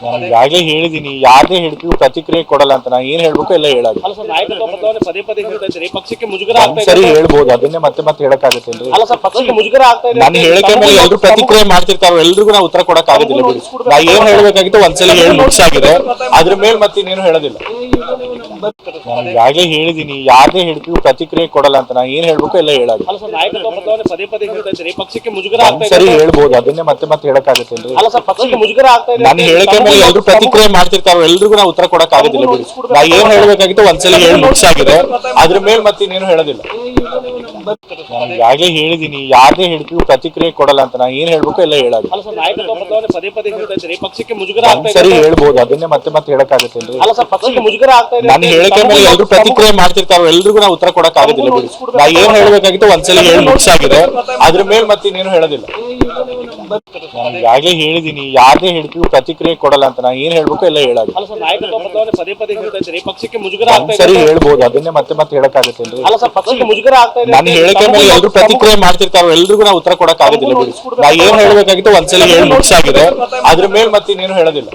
ನಾನು ಈಗಾಗಲೇ ಹೇಳಿದೀನಿ, ಯಾರೇ ಹೇಳ್ತೀವಿ ಪ್ರತಿಕ್ರಿಯೆ ಕೊಡಲ್ಲ ಅಂತ. ನಾ ಏನ್ ಹೇಳ್ಬೇಕು ಎಲ್ಲ ಹೇಳಾಗ ಅಲ್ಲ ಸರ್, ನಾಯಕತ್ವ ಬದಲಾವಣೆ ಪದೇ ಪದೇ ಹೇಳ್ತಾ ಇದ್ದಾರೆ, ಪಕ್ಷಕ್ಕೆ ಮುಜುಗರ ಆಗ್ತಾ ಇದೆ. ಸರಿ ಹೇಳ್ಬೋದು, ಅದನ್ನೇ ಮತ್ತೆ ಮತ್ತೆ ಹೇಳಕ್ಕಾಗತ್ತೇನ್ರಿ? ಅಲ್ಲ ಸರ್, ಪಕ್ಷಕ್ಕೆ ಮುಜುಗರ ಆಗ್ತಾ ಇದೆ. ನನ್ನ ಹೇಳಿಕೆ ಮೇಲೆ ಎಲ್ರು ಪ್ರತಿಕ್ರಿಯೆ ಮಾಡ್ತಿರ್ತಾರ, ಎಲ್ರಿಗೂ ನಾವು ಉತ್ತರ ಕೊಡಕ್ ಆಗೋದಿಲ್ಲ ಬಿಡಿ. ನಾ ಏನ್ ಹೇಳ್ಬೇಕಾಗಿತ್ತು ಒಂದ್ಸಲ ಹೇಳಿ ಮುಗಿಸಾಗಿದೆ, ಅದ್ರ ಮೇಲೆ ಮತ್ತೆ ಇನ್ನೇನು ಹೇಳೋದಿಲ್ಲ. ನಾನು ಈಗಾಗಲೇ ಹೇಳಿದೀನಿ, ಯಾರೇ ಹೇಳ್ತೀವಿ ಪ್ರತಿಕ್ರಿಯೆ ಕೊಡಲ್ಲ ಅಂತ. ನಾ ಏನ್ ಹೇಳ್ಬೇಕು ಎಲ್ಲ ಹೇಳಾಗ ಅಲ್ಲ ಸರ್, ನಾಯಕತ್ವ ಬದಲಾವಣೆ ಪದೇ ಪದೇ ಹೇಳ್ತಾ ಇದ್ದಾರೆ, ಪಕ್ಷಕ್ಕೆ ಮುಜುಗರ ಆಗ್ತಾ ಇದೆ. ಸರಿ ಹೇಳ್ಬೋದು, ಅದನ್ನೇ ಮತ್ತೆ ಮತ್ತೆ ಹೇಳಕ್ಕಾಗತ್ತೇನ್ರಿ? ಅಲ್ಲ ಸರ್, ಪಕ್ಷಕ್ಕೆ ಮುಜುಗರ ಆಗ್ತಾ ಇದೆ. ನನ್ನ ಹೇಳಿಕೆ ಮೇಲೆ ಎಲ್ರು ಪ್ರತಿಕ್ರಿಯೆ ಮಾಡ್ತಿರ್ತಾರ, ಎಲ್ರಿಗೂ ನಾವು ಉತ್ತರ ಕೊಡಕ್ ಆಗೋದಿಲ್ಲ ಬಿಡಿ. ನಾ ಏನ್ ಹೇಳ್ಬೇಕಾಗಿತ್ತು ಒಂದ್ಸಲ ಹೇಳಿ ಮುಗಿಸಾಗಿದೆ, ಅದ್ರ ಮೇಲೆ ಮತ್ತೆ ಇನ್ನೇನು ಹೇಳೋದಿಲ್ಲ. ನಾನು ಈಗಾಗಲೇ ಹೇಳಿದೀನಿ, ಯಾರೇ ಹೇಳ್ತೀವಿ ಪ್ರತಿಕ್ರಿಯೆ ಕೊಡಲ್ಲ ಅಂತ. ನಾ ಏನ್ ಹೇಳ್ಬೇಕು ಎಲ್ಲ ಹೇಳಾಗ ಅಲ್ಲ ಸರ್, ನಾಯಕತ್ವ ಬದಲಾವಣೆ ಪದೇ ಪದೇ ಹೇಳ್ತಾ ಇದ್ದಾರೆ, ಪಕ್ಷಕ್ಕೆ ಮುಜುಗರ ಆಗ್ತಾ ಇದೆ. ಸರಿ ಹೇಳ್ಬೋದು, ಅದನ್ನೇ ಮತ್ತೆ ಮತ್ತೆ ಹೇಳಕ್ಕಾಗತ್ತೇನ್ರಿ? ಅಲ್ಲ ಸರ್, ಪಕ್ಷಕ್ಕೆ ಮುಜುಗರ ಆಗ್ತಾ ಇದೆ. ನನ್ನ ಹೇಳಿಕೆ ಮೇಲೆ ಎಲ್ರು ಪ್ರತಿಕ್ರಿಯೆ ಮಾಡ್ತಿರ್ತಾರ, ಎಲ್ರಿಗೂ ನಾವು ಉತ್ತರ ಕೊಡಕ್ ಆಗೋದಿಲ್ಲ ಬಿಡಿ. ನಾ ಏನ್ ಹೇಳ್ಬೇಕಾಗಿತ್ತು ಒಂದ್ಸಲ ಹೇಳಿ ಮುಗಿಸಾಗಿದೆ, ಅದ್ರ ಮೇಲೆ ಮತ್ತೆ ಇನ್ನೇನು ಹೇಳೋದಿಲ್ಲ. ನಾನು ಈಗಾಗಲೇ ಹೇಳಿದೀನಿ, ಯಾರೇ ಹೇಳ್ತೀವಿ ಪ್ರತಿಕ್ರಿಯೆ ಕೊಡಲ್ಲ ಅಂತ. ನಾ ಏನ್ ಹೇಳ್ಬೇಕು ಎಲ್ಲ ಹೇಳಾಗ ಅಲ್ಲ ಸರ್, ನಾಯಕತ್ವ ಬದಲಾವಣೆ ಪದೇ ಪದೇ ಹೇಳ್ತಾ ಇದ್ದಾರೆ, ಪಕ್ಷಕ್ಕೆ ಮುಜುಗರ ಆಗ್ತಾ ಇದೆ. ಸರಿ ಹೇಳ್ಬೋದು, ಅದನ್ನೇ ಮತ್ತೆ ಮತ್ತೆ ಹೇಳಕ್ಕಾಗತ್ತೇನ್ರಿ? ಅಲ್ಲ ಸರ್, ಪಕ್ಷಕ್ಕೆ ಮುಜುಗರ ಆಗ್ತಾ ಇದೆ. ನನ್ನ ಹೇಳಿಕೆ ಮೇಲೆ ಎಲ್ರು ಪ್ರತಿಕ್ರಿಯೆ ಮಾಡ್ತಿರ್ತಾರ, ಎಲ್ರಿಗೂ ನಾವು ಉತ್ತರ ಕೊಡಕ್ ಆಗೋದಿಲ್ಲ ಬಿಡಿ. ನಾ ಏನ್ ಹೇಳ್ಬೇಕಾಗಿತ್ತು ಒಂದ್ಸಲ ಹೇಳಿ ಮುಗಿಸಾಗಿದೆ, ಅದ್ರ ಮೇಲೆ ಮತ್ತೆ ಇನ್ನೇನು ಹೇಳೋದಿಲ್ಲ.